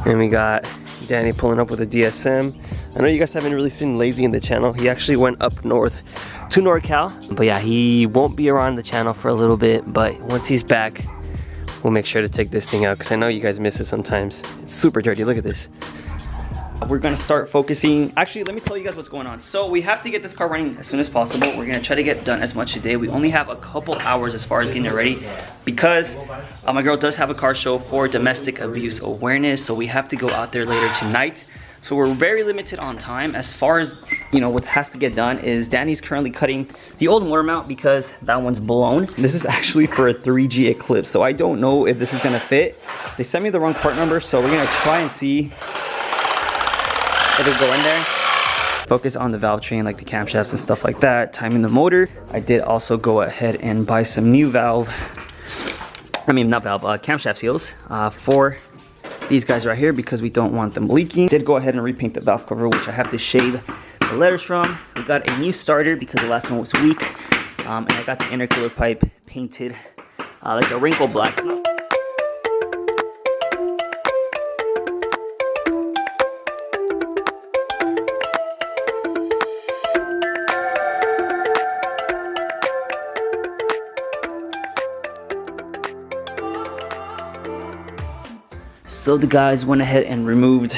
And we got Danny pulling up with a DSM. I know you guys haven't really seen Lazy in the channel. He actually went up north to NorCal. But yeah, he won't be around the channel for a little bit. But once he's back, we'll make sure to take this thing out because I know you guys miss it sometimes. It's super dirty. Look at this. We're gonna start focusing. Actually, let me tell you guys what's going on. So we have to get this car running as soon as possible. We're gonna try to get done as much today. We only have a couple hours as far as getting it ready because my girl does have a car show for domestic abuse awareness. So we have to go out there later tonight. So we're very limited on time. As far as, you know, what has to get done is Danny's currently cutting the old motor mount because that one's blown. This is actually for a 3G Eclipse. So I don't know if this is gonna fit. They sent me the wrong part number. So we're gonna try and see it'll go in there. Focus on the valve train, like the camshafts and stuff like that. Timing the motor. I did also go ahead and buy some new camshaft seals for these guys right here because we don't want them leaking. Did go ahead and repaint the valve cover, which I have to shave the letters from. We got a new starter because the last one was weak. And I got the intercooler pipe painted like a wrinkle black. So the guys went ahead and removed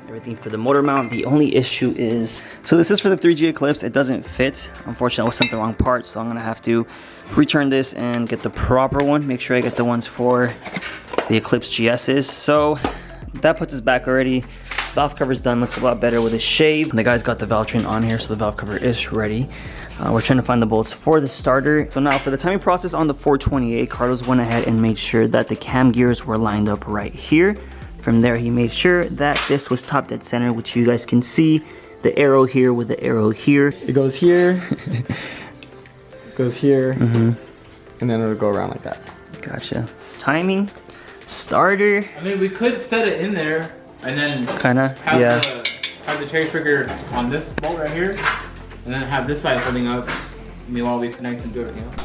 everything for the motor mount. The only issue is, so this is for the 3G Eclipse. It doesn't fit. Unfortunately, I sent the wrong part, so I'm gonna have to return this and get the proper one. Make sure I get the ones for the Eclipse GS's. So that puts us back already. Valve cover's done, looks a lot better with a shave. The guys got the valve train on here, so the valve cover is ready. We're trying to find the bolts for the starter. So now for the timing process on the 428, Carlos went ahead and made sure that the cam gears were lined up right here. From there, he made sure that this was top dead center, which you guys can see the arrow here with the arrow here. It goes here, it goes here, and then it'll go around like that. Gotcha. Timing, starter. I mean, we could set it in there and then Kinda, yeah. Have the cherry trigger on this bolt right here, and then have this side holding up. Meanwhile, we connect and do everything else.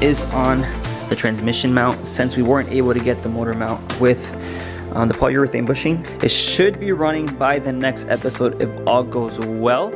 Is on the transmission mount. Since we weren't able to get the motor mount with the polyurethane bushing, it should be running by the next episode if all goes well.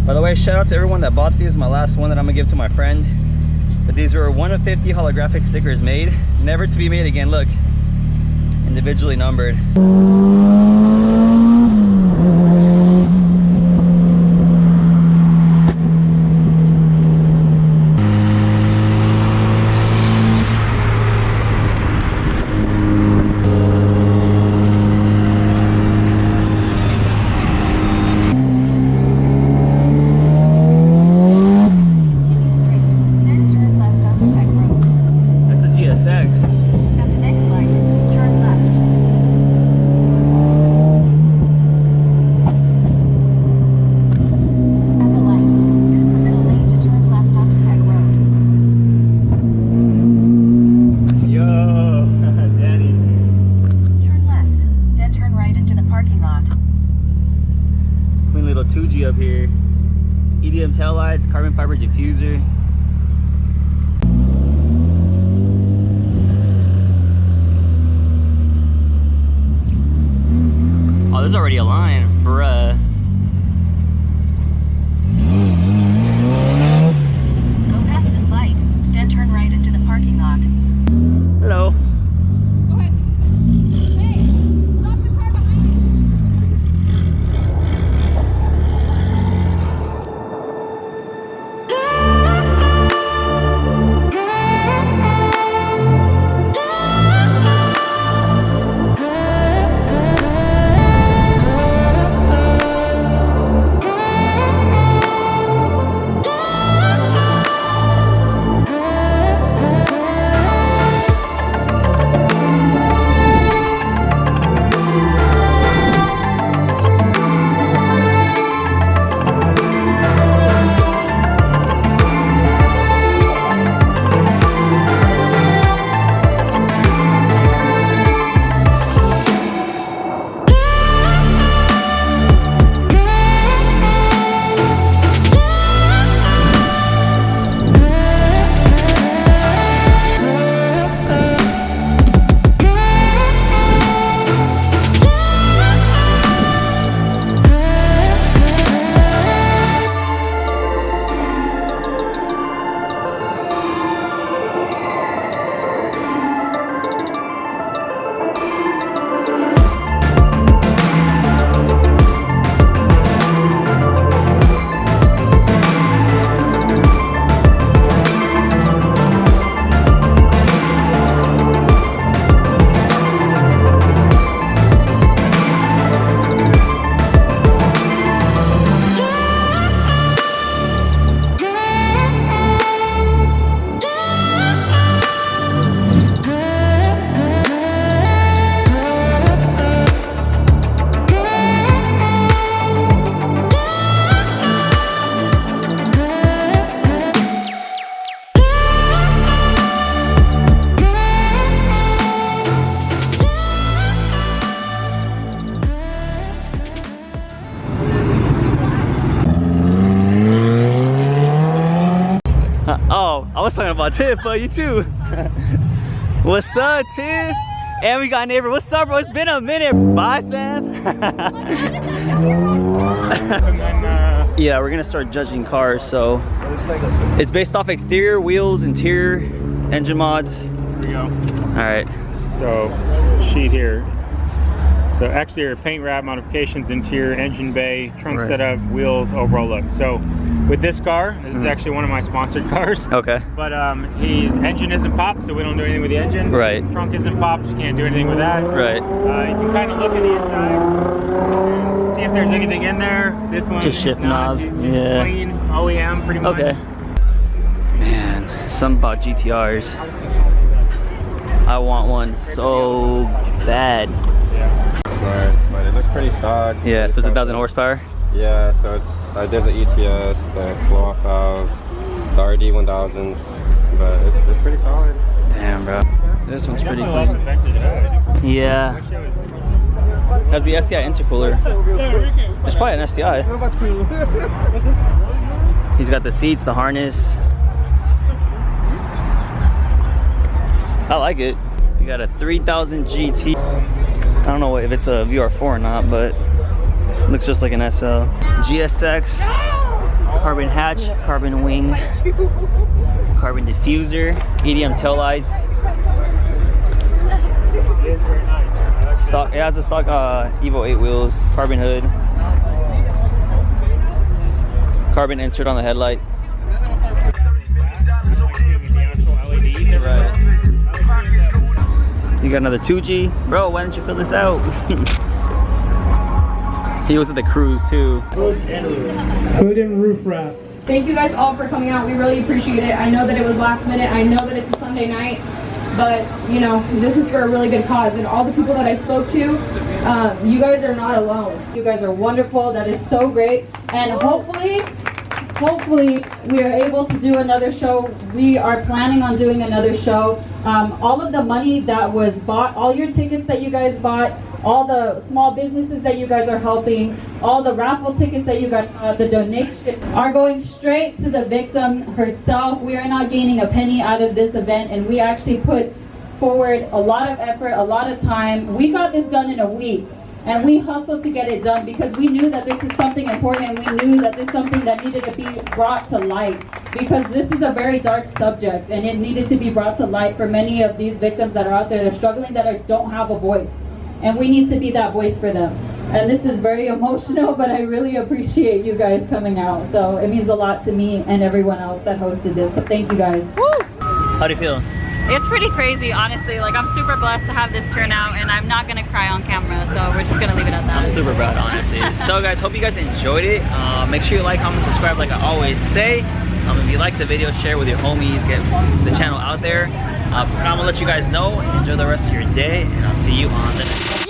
By the way, shout out to everyone that bought these. My last one that I'm gonna give to my friend. But these were 1 of 50 holographic stickers made, never to be made again. Look, individually numbered. 2G up here. EDM taillights, carbon fiber diffuser. Oh, there's already a line, bruh. Go past this light, then turn right into the parking lot. Hello. Go ahead. Hey, stop the car behind you. Oh, I was talking about Tiff, but you too. What's up, Tiff? And we got a neighbor. What's up, bro? It's been a minute. Bye, Sam. Yeah, we're gonna start judging cars. So it's based off exterior, wheels, interior, engine mods. Here we go. All right. So, sheet here. So exterior paint wrap modifications, interior engine bay, trunk Right. setup, wheels, overall look. So with this car, this is actually one of my sponsored cars. Okay. But his engine isn't popped, so we don't do anything with the engine. Right. Trunk isn't popped, you can't do anything with that. Right. You can kind of look at the inside, and see if there's anything in there. This one Just shift is not. knob. It's just Yeah. plain OEM, pretty much. Okay. Man, something about GTRs. I want one so bad. But it looks pretty solid. Yeah, so it's 1,000 horsepower. Yeah, so it's, I did the ETS, the blow-off valve, the RD1000, but it's pretty solid. Damn, bro. This one's pretty Definitely love the clean. vintage hood. Yeah. Wish it was- Has the STI intercooler. It's probably an STI. He's got the seats, the harness. I like it. We got a 3000 GT. I don't know if it's a VR4 or not, but it looks just like an SL. GSX, carbon hatch, carbon wing, carbon diffuser, EDM taillights. Stock, it has a stock Evo 8 wheels, carbon hood, carbon insert on the headlight. Right. You got another 2G. Bro, why didn't you fill this out? He was at the cruise too. Hood and roof wrap. Thank you guys all for coming out. We really appreciate it. I know that it was last minute. I know that it's a Sunday night, but you know, this is for a really good cause. And all the people that I spoke to, you guys are not alone. You guys are wonderful. That is so great. And hopefully we are able to do another show. We are planning on doing another show. All of the money that was bought, all your tickets that you guys bought, all the small businesses that you guys are helping, all the raffle tickets that you guys, the donation are going straight to the victim herself. We are not gaining a penny out of this event, and we actually put forward a lot of effort, a lot of time. We got this done in a week, and we hustled to get it done because we knew that this is something important, and we knew that this is something that needed to be brought to light, because this is a very dark subject, and it needed to be brought to light for many of these victims that are out there that are struggling, that don't have a voice, and we need to be that voice for them. And this is very emotional, but I really appreciate you guys coming out. So it means a lot to me and everyone else that hosted this. So thank you guys. Woo! How do you feel? It's pretty crazy, honestly. Like, I'm super blessed to have this turnout, and I'm not gonna cry on camera, so we're just gonna leave it at that. I'm super proud, honestly. So guys, hope you guys enjoyed it. Make sure you like, comment, subscribe like I always say. If you like the video, share with your homies, get the channel out there. For now, I'm gonna let you guys know. Enjoy the rest of your day, and I'll see you on the next one.